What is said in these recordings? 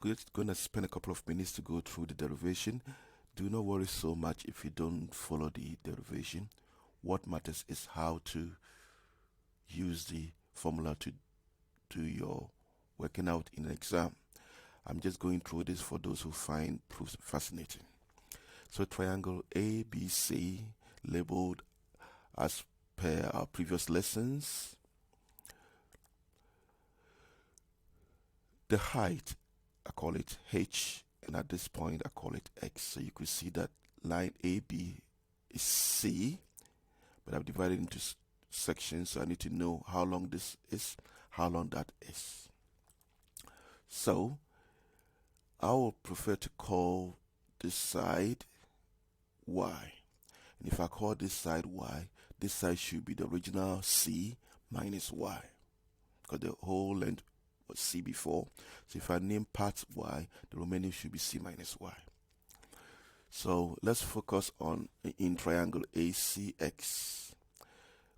going to spend a couple of minutes to go through the derivation. Do not worry so much if you don't follow the derivation. What matters is how to use the formula to do your working out in an exam. I'm just going through this for those who find proofs fascinating. So triangle ABC, labeled as per our previous lessons. The height, I call it H, and at this point I call it X. So you could see that line AB is C, but I've divided into sections, so I need to know how long this is, how long that is. So I would prefer to call this side Y. And if I call this side Y, this side should be the original C minus Y, because the whole length was C before. So if I name part Y, the remaining should be C minus Y. So let's focus on in triangle ACX.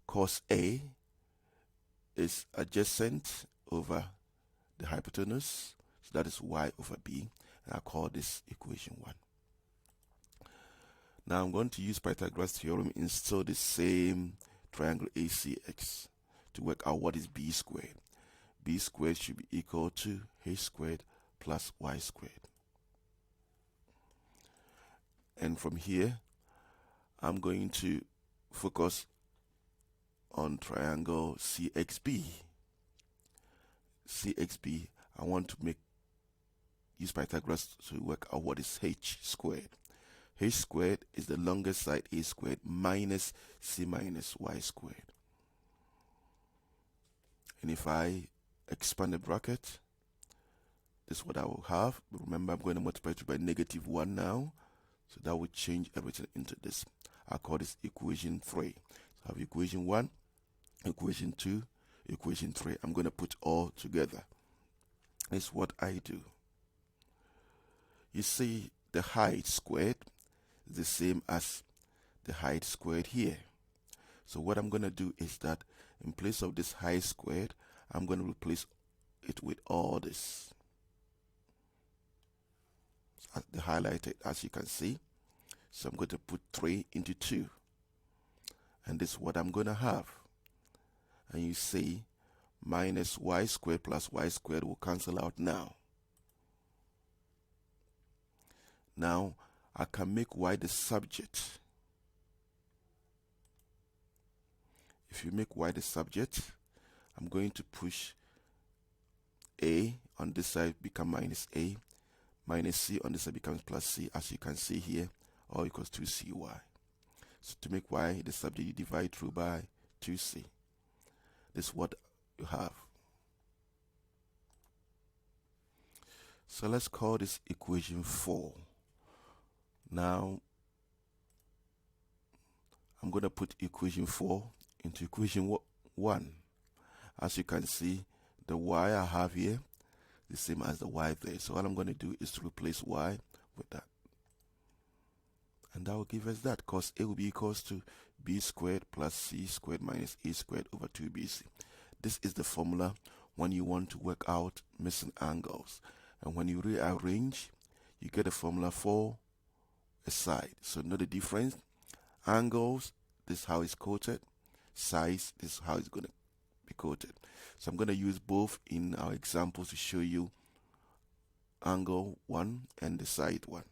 Cos A is adjacent over the hypotenuse, so that is Y over B, and I call this equation 1. Now I'm going to use Pythagoras theorem in still the same triangle ACX to work out what is B squared. B squared should be equal to H squared plus Y squared. And from here, I'm going to focus on triangle CXB. CXB, I want to use Pythagoras to work out what is H squared. H squared is the longest side, A squared minus C minus Y squared. And if I expand the bracket, this is what I will have. But remember, I'm going to multiply it by -1 now. So that will change everything into this. I call this equation 3. So I have equation 1, equation 2, equation 3. I'm going to put all together. This is what I do. You see, the height squared is the same as the height squared here. So what I'm going to do is that in place of this height squared, I'm going to replace it with all this. The highlighted, as you can see. So I'm going to put 3 into 2. And this is what I'm going to have. And you see, minus Y squared plus Y squared will cancel out now. Now, I can make Y the subject. If you make Y the subject, I'm going to push A on this side become minus A, minus C on this side becomes plus C, as you can see here, all equals 2CY. So to make Y the subject, you divide through by 2C. This is what you have. So let's call this equation 4. Now, I'm going to put equation 4 into equation 1. As you can see, the Y I have here is the same as the Y there. So all I'm going to do is to replace Y with that. And that will give us that. Cos A will be equals to B squared plus C squared minus A squared over 2BC. This is the formula when you want to work out missing angles. And when you rearrange, you get a formula for a side. So know the difference. Angles, this is how it's quoted. Size, this is how it's going to be quoted. So I'm going to use both in our examples to show you angle 1 and the side 1.